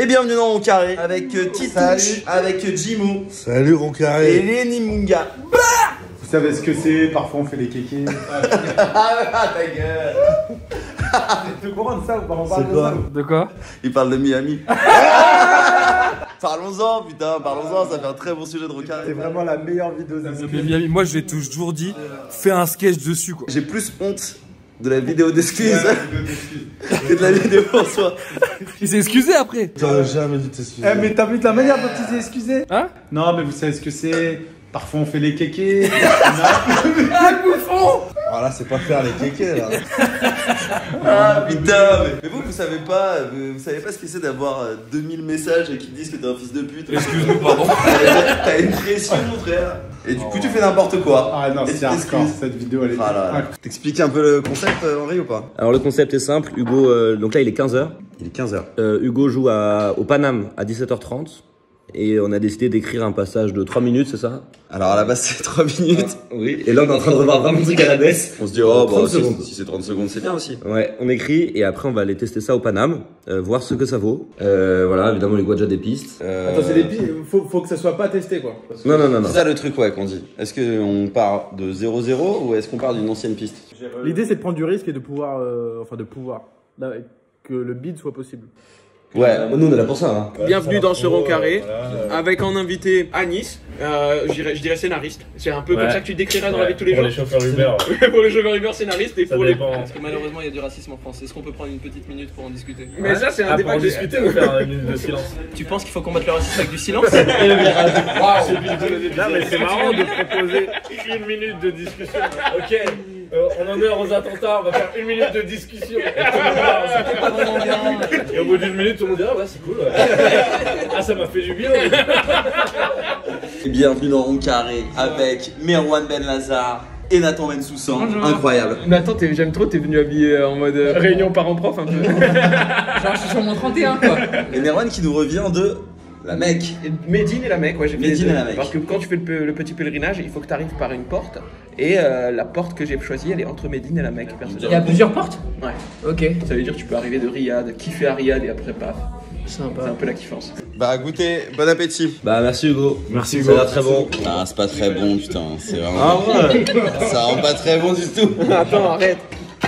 Et bienvenue dans Rond Carré avec Titouche, avec Jimo. Salut Roncarré. Et Lenny Munga. Vous savez ce que c'est? Parfois on fait les kékés. Ah ta gueule. Tu peux comprendre ça ou pas? On parle C'est de quoi? ça. De quoi? Il parle de Miami. Parlons-en putain, parlons-en, ça fait un très bon sujet de Rond Carré. C'est vraiment la meilleure vidéo de Miami, moi je l'ai toujours dit, fais un sketch dessus quoi. J'ai plus honte de la vidéo d'excuse que de la vidéo en soi. Il s'est excusé après. T'aurais jamais dû t'excuser. Eh mais t'as vu de la manière dont il s'est excusé? Hein? Non mais vous savez ce que c'est? Parfois on fait les kékés. Voilà, c'est pas faire les kékés là. Ah putain, mais vous savez pas, vous savez pas ce que c'est d'avoir 2000 messages qui disent que t'es un fils de pute. Excuse-nous, pardon. T'as une pression mon frère. Et du coup tu fais n'importe quoi. Ah non, Et c'est tu hardcore, t'excuses. cette vidéo elle est Ah là là. T'expliques un peu le concept Henri ou pas? Alors le concept est simple, Hugo, donc là il est 15h. Il est 15h. Hugo joue au Paname à 17h30 et on a décidé d'écrire un passage de 3 minutes, c'est ça? Alors à la base c'est 3 minutes. Oui. Et là on est en train de revoir vraiment le truc à la baisse. On se dit oh 30 bah secondes. si c'est 30 secondes c'est bien aussi. Ouais, on écrit et après on va aller tester ça au Paname, voir ce que ça vaut. Voilà, évidemment les déjà des pistes. Attends, c'est des pistes, faut que ça soit pas testé quoi. Parce que- Non. C'est ça le truc ouais qu'on dit. Est-ce qu'on part de 0-0 ou est-ce qu'on part d'une ancienne piste? L'idée c'est de prendre du risque et de pouvoir, que le bid soit possible. Ouais. Nous on est là pour ça. Hein. Bienvenue dans ce rond carré, avec en invité Anis, je dirais scénariste. C'est un peu comme ça que tu décrirais dans la vie de tous les jours. Pour les chauffeurs Uber. Pour les chauffeurs Uber, scénariste et Ça pour les... dépend. Parce que malheureusement il y a du racisme en France. Est-ce qu'on peut prendre une petite minute pour en discuter? Mais ça c'est un Ah, pour débat en que- discuter ou faire une minute de silence? Tu penses qu'il faut combattre le racisme avec du silence? Non mais c'est marrant de proposer une minute de discussion. Ok, en honneur aux attentats, on va faire une minute de discussion. Pas vraiment bien. Et au bout d'une minute, tout le monde dira ouais c'est cool. Ouais. Ah ça m'a fait du bien. Et bienvenue dans Rond Carré avec Merwan Ben Lazar et Nathan Bensoussan. Incroyable. Nathan, j'aime trop, t'es venu habillé en mode réunion parents-prof un peu. Genre je suis sur mon 31 quoi. Et Merwan qui nous revient de la Mecque. Médine et la Mecque, ouais, j'ai fait Médine les deux. et la Mecque. Parce que quand tu fais le petit pèlerinage, il faut que tu arrives par une porte. Et la porte que j'ai choisie, elle est entre Médine et la Mecque. Il y a Personnellement. plusieurs portes? Ouais. Ok. Ça veut dire que tu peux arriver de Riyad, kiffer à Riyad et après paf. C'est un Sympa. peu la kiffance. Bah goûtez, bon appétit. Bah merci Hugo. Merci Ça a l'air très bon. Ah c'est pas très bon putain, c'est vraiment... Ah ouais. Ça rend pas très bon du tout. Attends, arrête.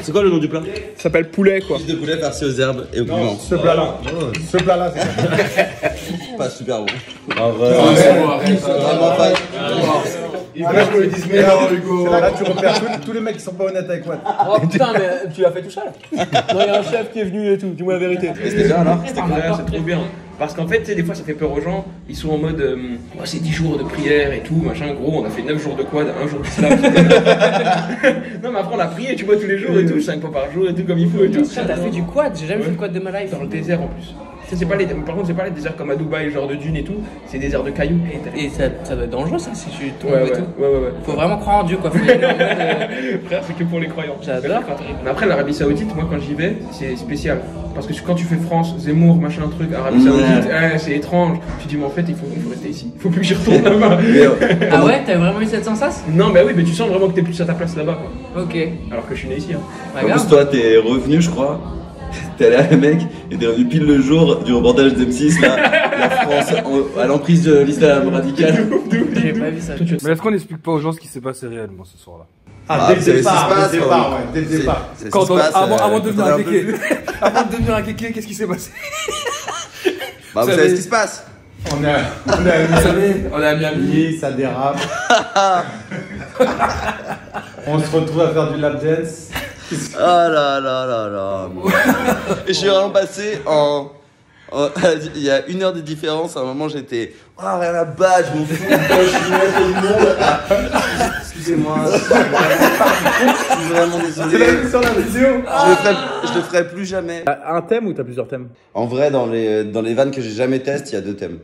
C'est quoi le nom du plat? Ça s'appelle poulet quoi. Fiche de poulet farci aux herbes et au piment. Ce plat là, c'est Pas super bon. Arrête. Vraiment pas. Là, je me dis, mais non, Hugo. Là, tu repères tous les mecs qui sont pas honnêtes avec moi. Oh putain mais tu l'as fait tout seul? Non, il y a un chef qui est venu et tout, dis-moi la vérité. Et c'était bien alors? C'était cool, c'est trop bien. Parce qu'en fait, tu sais, des fois ça fait peur aux gens, ils sont en mode oh, c'est 10 jours de prière et tout, machin, gros, on a fait 9 jours de quad, 1 jour de slam. Non, mais après on a prié, tu vois, tous les jours et tout, 5 fois par jour et tout, comme il faut et tout. Putain t'as fait du quad? J'ai jamais fait de quad de ma life. Dans le désert en plus. Tu sais, c'est pas les... Par contre, c'est pas les déserts comme à Dubaï, genre de dunes et tout, c'est des déserts de cailloux. Et ça doit être dangereux ça si tu tombes Ouais, et ouais, tout. ouais. Faut vraiment croire en Dieu quoi. Faut y aller en mode, Frère, c'est que pour les croyants. J'adore. Mais après, l'Arabie Saoudite, moi quand j'y vais, c'est spécial. Parce que quand tu fais France, Zemmour, machin, truc, Arabie Saoudite, c'est étrange. Tu dis, mais en fait, il faut rester ici. Il faut plus que j'y retourne là-bas. Ah ouais? T'as vraiment eu cette sensation? Non, mais oui, mais tu sens vraiment que t'es plus à ta place là-bas, quoi. Ok. Alors que je suis né ici, hein. Bah, En plus grave. toi t'es revenu je crois. T'es allé à la Mecque et t'es revenu pile le jour du reportage d'M6 là, la France à l'emprise de l'islam radical. J'ai pas vu ça. Mais est-ce qu'on n'explique pas aux gens ce qui s'est passé réellement ce soir-là? Ah, dès le c'est ce qui se départ, passe, dès le départ, ouais, dès le départ. C'est ce Quand qui se on- passe, avant de devenir quand on un est peu kéké. plus- Avant de devenir un kéké, qu'est-ce qui s'est passé? Bah vous savez ce qui se passe. On est à Miami, ça dérape. On se retrouve à faire du lap dance. Ah là là là là. Et je suis vraiment passé il y a 1 heure de différence, à un moment j'étais oh rien là-bas, je m'en fous, je suis maître du monde. Excusez-moi, je suis vraiment désolé. Sur la vidéo. Je le ferai plus jamais. Un thème ou t'as plusieurs thèmes? En vrai, dans les vannes que j'ai jamais testé, il y a 2 thèmes.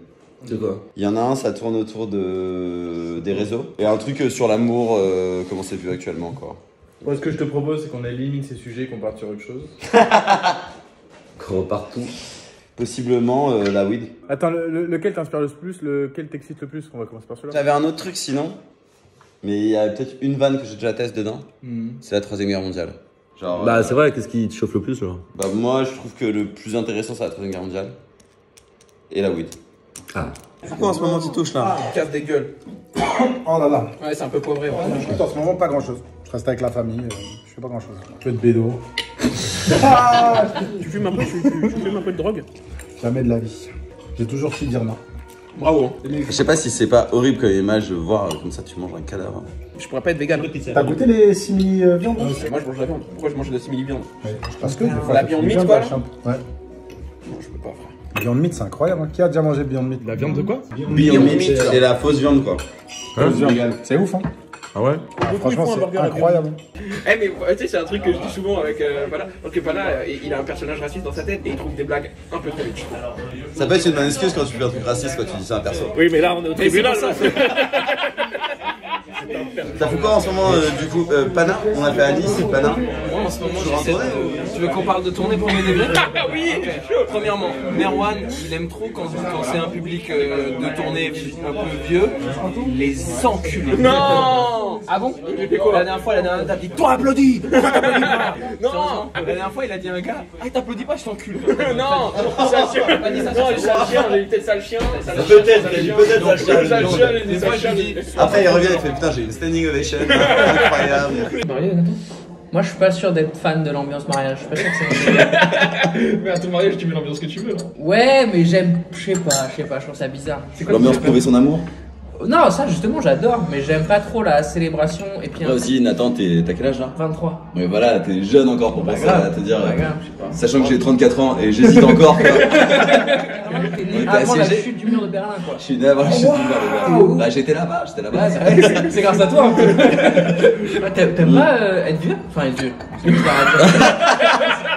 De quoi? Il y en a un, ça tourne autour des réseaux. Et un truc sur l'amour, comment c'est vu actuellement, quoi. Moi, ce que je te propose, c'est qu'on élimine ces sujets et qu'on parte sur autre chose. Gros partout. Possiblement la weed. Attends, lequel t'inspire le plus? Lequel t'excite le plus? On va commencer par celui-là. J'avais un autre truc sinon, mais il y a peut-être une vanne que j'ai déjà testé dedans. C'est la 3ème guerre mondiale. Genre, Bah c'est vrai, qu'est-ce qui te chauffe le plus genre? bah moi je trouve que le plus intéressant c'est la 3ème guerre mondiale. et la weed. Ah. Pourquoi en ce moment tu touches là? Casse des gueules. Oh là là. Ouais, c'est un peu poivré. Je écoute en ce moment pas grand chose. Je reste avec la famille, je fais pas grand chose. Un peu de bédo. Tu fumes un peu, tu fumes un peu de drogue? Jamais de la vie. J'ai toujours su dire non. Bravo. Je sais pas si c'est pas horrible comme image de voir comme ça tu manges un cadavre. Je pourrais pas être vegan. T'as goûté les simili-viandes? Moi je mange la viande. Pourquoi je mange de la simili-viande? Parce que des fois, La les Beyond Meat, viandes, quoi, elles là chantent. Ouais. Non, je peux pas, frère. Beyond Meat, c'est incroyable. Hein. Qui a déjà mangé Beyond Meat? La viande de quoi? Beyond Meat, c'est la fausse viande quoi. C'est ouf, hein? Ah ouais? Franchement, c'est incroyable. Eh mais tu sais, c'est un truc que je dis souvent avec Pala. Donc Pala, il a un personnage raciste dans sa tête et il trouve des blagues un peu trop vite. Ça peut être une bonne excuse quand tu fais un truc raciste quand tu dis ça à un perso. Oui, mais là on est au tribunal. T'as fait quoi en ce moment du coup Pana? On a fait Alice, Pana. Moi en ce moment Toujours en j'essaie tournée, de... Tu veux qu'on parle de tournée pour mes degrés? Ah oui. Premièrement, Merwan, il aime trop quand c'est un public de tournée un peu vieux, les enculés. Non. Ah bon? La dernière fois, t'as dit toi applaudis. Non. La dernière fois il a dit à un gars, ah t'applaudis pas, je t'encule. Non. Sale chien. Pas dit ça, Non, les sales chiens, j'ai dit peut-être sale chien. Peut-être, il dit peut-être sale chien. Sale chien, j'ai dit Des fois sale je chien. dis, Après il revient et fait putain j'ai une standing ovation incroyable. Moi, je suis pas sûr d'être fan de l'ambiance mariage. Je suis pas sûr que c'est. Mais à ton mariage, tu mets l'ambiance que tu veux. Ouais, mais j'aime. Je sais pas, je trouve ça bizarre. C'est quoi L'ambiance prouver son amour. Non, ça justement, j'adore, mais j'aime pas trop la célébration. Et puis. Après aussi Nathan t'as quel âge là? 23. Mais voilà, t'es jeune encore pour penser à te dire. Pas grave, je sais pas. Sachant que j'ai 34 ans et j'hésite encore quoi. T'es né était avant la assiégé. chute du mur de Berlin, quoi. Je suis né avant, je suis Wow. Bah j'étais là-bas. C'est grâce à toi un peu. Ah, T'aimes pas être vieux? Enfin, être vieux.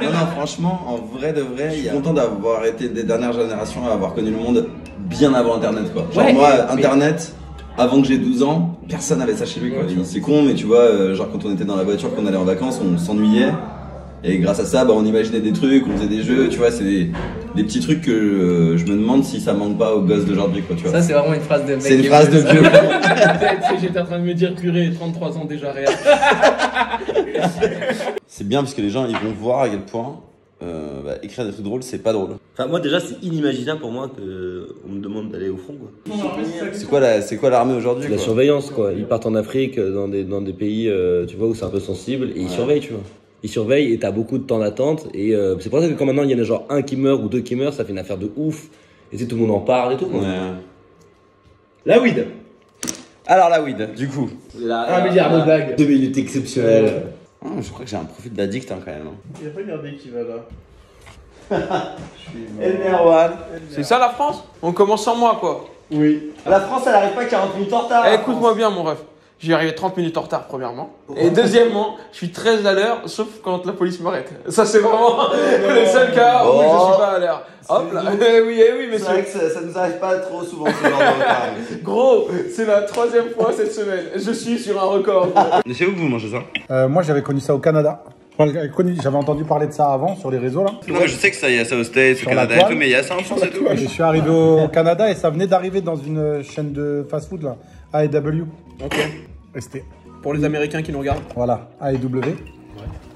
Non, franchement, en vrai de vrai, il est content d'avoir été des dernières générations à avoir connu le monde bien avant Internet, quoi. Genre, Ouais, moi, mais- Internet, avant que j'ai 12 ans, personne n'avait ça chez lui, quoi. C'est con, mais tu vois, genre quand on était dans la voiture, qu'on allait en vacances, on s'ennuyait. Et grâce à ça, bah, on imaginait des trucs, on faisait des jeux, tu vois, c'est des petits trucs que je me demande si ça manque pas aux gosses d'aujourd'hui, quoi, tu vois. Ça, c'est vraiment une phrase de mec. C'est une phrase de vieux. J'étais en train de me dire purée, 33 ans déjà réel. C'est bien parce que les gens, ils vont voir à quel point écrire des trucs drôles, c'est pas drôle. Enfin, moi, déjà, c'est inimaginable pour moi qu'on me demande d'aller au front, quoi. C'est quoi l'armée aujourd'hui, La quoi? surveillance, quoi. Ils partent en Afrique, dans des pays, tu vois, où c'est un peu sensible, et ils surveillent, tu vois. Ils surveillent et t'as beaucoup de temps d'attente, et c'est pour ça que quand maintenant il y en a genre un qui meurt ou deux qui meurent, ça fait une affaire de ouf, et tu sais, tout le monde en parle et tout, quoi. Ouais. La weed. Alors la weed, du coup. Un milliard de bagues. 2 minutes exceptionnelles. Oh, je crois que j'ai un profil d'addict hein, quand même. Il a pas regardé qui va là. Et Merwan. C'est ça la France? On commence sans moi quoi. Oui. La France, elle arrive pas 40 minutes en retard. Eh, écoute-moi bien mon ref. J'y arrivé 30 minutes en retard premièrement. Et deuxièmement, je suis très à l'heure sauf quand la police m'arrête. Ça c'est vraiment le seul cas où je suis pas à l'heure. Hop là. Eh oui, C'est monsieur. vrai que ça nous arrive pas trop souvent ce genre de retard. Gros, c'est la 3e fois cette semaine. Je suis sur un record. Mais c'est où que vous mangez ça? Moi, j'avais connu ça au Canada. Enfin, j'avais entendu parler de ça avant sur les réseaux là. Non, mais je sais que ça, il y a ça aux States, au Sur la Canada et toile. tout, mais il y a ça en France et tout. Et je suis arrivé au Canada et ça venait d'arriver dans une chaîne de fast-food là, A&W. Ok. Et c'était Pour les Américains qui nous regardent. voilà, A&W.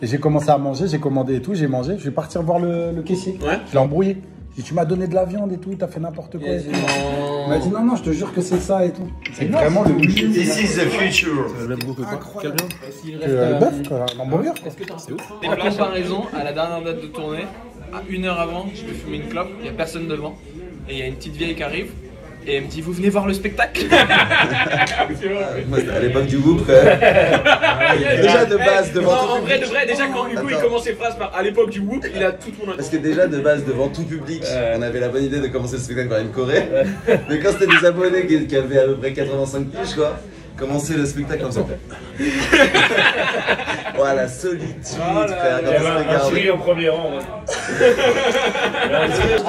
Et j'ai commencé à manger, j'ai commandé et tout, j'ai mangé. Je vais partir voir le caissier. Ouais. Je l'ai embrouillé. J'ai dit, tu m'as donné de la viande et tout, t'as fait n'importe quoi. et tout. Il m'a dit non, je te jure que c'est ça et tout. C'est vraiment le This is the future. Quelle viande? bœuf, quoi, l'hamburger. En comparaison, à la dernière date de tournée, à 1 heure avant, je vais fumer une clope, il n'y a personne devant, et il y a une petite vieille qui arrive, et elle me dit, vous venez voir le spectacle? Moi, c'était à l'époque du Whoop, déjà de base, devant Non, tout en vrai, public. de vrai, déjà quand Hugo il Attends. commence ses phrases par à l'époque du Whoop, il a tout mon Parce que déjà de base devant tout public, on avait la bonne idée de commencer le spectacle par une choré. Mais quand c'était des abonnés qui avaient à peu près 85 piges quoi, commencer le spectacle en faisant. Voilà, la solitude, frère, quand Il y on se avait un regarde. chéri au premier rang. Ouais.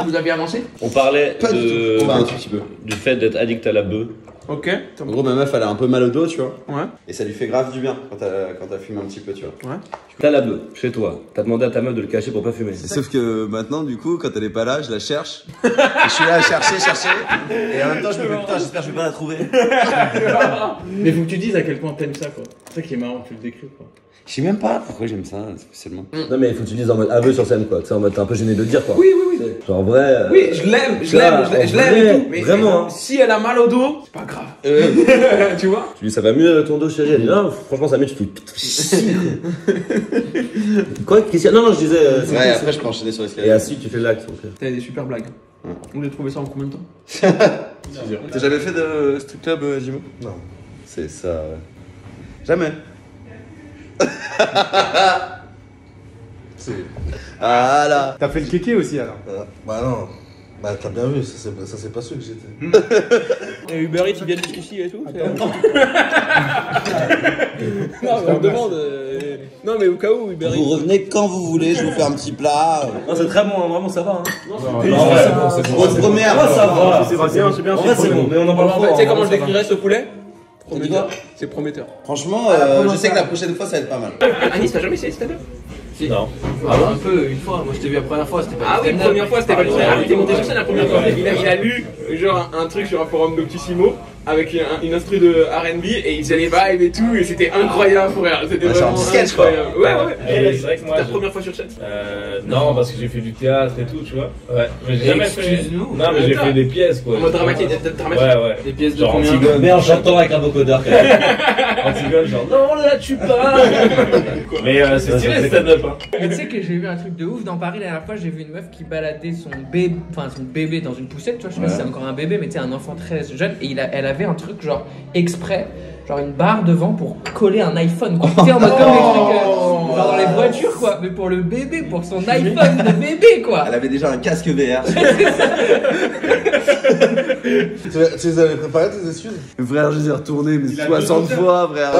Vous avez avancé? On parlait Pas du tout. Enfin, un tout petit peu. du fait d'être addict à la bœuf. Ok. En gros, ma meuf, elle a un peu mal au dos, tu vois. Ouais. Et ça lui fait grave du bien quand t'as fumé un petit peu, tu vois. T'as la bœuf chez toi. T'as demandé à ta meuf de le cacher pour pas fumer. Sauf que maintenant, du coup, quand elle est pas là, je la cherche. Et je suis là à chercher. Et en même temps, je me dis, putain, j'espère que je vais pas la trouver. Mais faut que tu dises à quel point t'aimes ça quoi. C'est ça qui est marrant, tu le décris quoi. Je sais même pas pourquoi j'aime ça spécialement. Non mais il faut que tu dises en mode aveu sur scène quoi. Tu sais en mode t'es un peu gêné de le dire quoi. Oui, Genre, en vrai. Oui, je l'aime, je là, l'aime, je en l'aime vrai, et tout. Mais vraiment, hein. si elle a mal au dos, c'est pas grave. Tu vois? Tu dis, ça va mieux ton dos, chérie? Elle dit, non, franchement, ça va mieux, tu fais. Quoi? Qu'est-ce qu'il y a? Non, je disais. Ouais, après je peux enchaîner sur Et l'escalier. ensuite, tu fais l'acte. T'as des super blagues. Vous avez trouvé ça en combien de temps? T'as jamais fait de strip club, Jimo? Non. C'est ça, ouais. Jamais. C'est. Voilà. T'as fait le kéké aussi alors. Bah non. Bah t'as bien vu, ça c'est pas sûr que j'étais. Et Uber Eats, ils viennent jusqu'ici et tout. Non, mais on demande. Non, mais au cas où, Uber Vous Eats. revenez quand vous voulez, je vous fais un petit plat. Non, c'est très bon, hein, vraiment, ça va. Hein. Votre première. Ça va. C'est bien, c'est bien. En vrai, c'est bon, mais on en parle En pas. fait, tu sais comment je décrirais ce poulet? T'as dit quoi? C'est prometteur. Franchement, je sais que la prochaine fois ça va être pas mal. Anis, t'as jamais essayé stand-up? Non. Un peu, une fois. Moi, je t'ai vu la première fois, c'était pas Ah oui, la première fois, c'était pas le il était monté sur scène la première fois. Il a lu genre un truc sur un forum Doctissimo avec une instru de R&B et il faisait les vibes et tout et c'était incroyable frère. C'était Ouais, c'est un vraiment sketch, quoi. incroyable. Ouais. Et c'est vrai que moi, Ta première fois sur scène? non, parce que j'ai fait du théâtre et tout, tu vois. Ouais. Mais j'ai jamais fait. Excuse-nous. Non, mais j'ai fait des pièces, quoi. En mode dramatique. Ouais. Des pièces de Genre combien? Antigone. Merde, j'entends avec un vocodeur quand même. Antigone, genre non, là tu parles. Mais c'est stylé le stand-up, hein. Mais tu sais que j'ai vu un truc de ouf dans Paris la dernière fois, j'ai vu une meuf qui baladait son bébé dans une poussette, tu vois, je sais pas si c'est encore un bébé, mais tu sais, un enfant très jeune, et elle avait un truc genre exprès, genre une barre devant pour coller un iPhone, quoi. Tu sais, en mode comme les trucs, genre dans les voitures, quoi, mais pour le bébé, pour son iPhone de bébé, quoi. Elle avait déjà un casque VR. Tu les avais préparées tes excuses? Frère, je les ai retournés mais 60 fois, frère.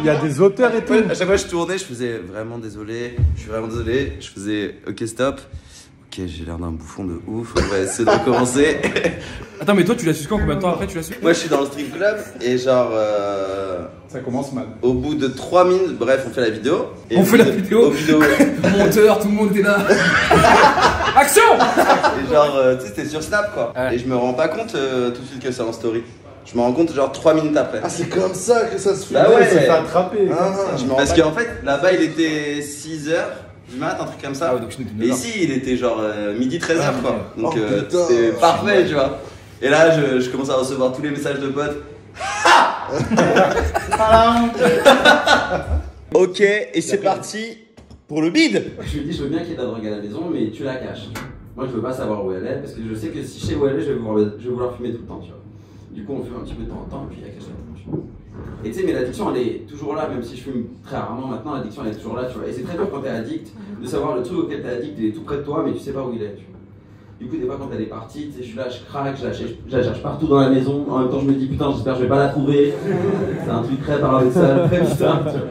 Il y a des auteurs et tout. À chaque fois que je tournais, je faisais vraiment désolé, je suis vraiment désolé. Je faisais ok, stop. Ok, j'ai l'air d'un bouffon de ouf, on va essayer de recommencer. Attends, mais toi, tu l'as su quand? Combien de temps après tu l'as su? Moi, je suis dans le strip club et genre. Ça commence mal. Au bout de 3 minutes, bref, on fait la vidéo. Et On au fait bout la de- vidéo. Au vidéo. Monteur, tout le monde était là. Action! Et genre, tu sais, c'était sur Snap quoi. Ouais. Et je me rends pas compte tout de suite que c'est en story. Je me rends compte genre 3 minutes après. Ah c'est comme ça que ça se fait. Bah ouais, Il s'est fait attraper. Ah, Je me rends Parce qu'en fait, là-bas, il était 6h du mat, un truc comme ça. Et ici, il était genre midi 13h quoi. Donc Oh, putain. c'était parfait, tu vois. Et là, je commence à recevoir tous les messages de potes. Ok, et c'est parti pour le bide. Je lui dis, je veux bien qu'il y ait de la drogue à la maison, mais tu la caches. Moi, je veux pas savoir où elle est, parce que je sais que si je sais où elle est, je vais vouloir fumer tout le temps, tu vois. Du coup, on fume un petit peu de temps en temps, et puis il y a caché la tronche. Et tu sais, mais l'addiction, elle est toujours là, même si je fume très rarement maintenant, l'addiction, elle est toujours là, tu vois. Et c'est très dur quand t'es addict, de savoir le truc auquel t'es addict, il est tout près de toi, mais tu sais pas où il est, tu vois. Du coup, des fois, quand elle est partie, tu sais, je suis là, je craque, je la cherche partout dans la maison. En même temps, je me dis, putain, j'espère que je vais pas la trouver. C'est un truc très paradoxal, très bizarre, tu vois.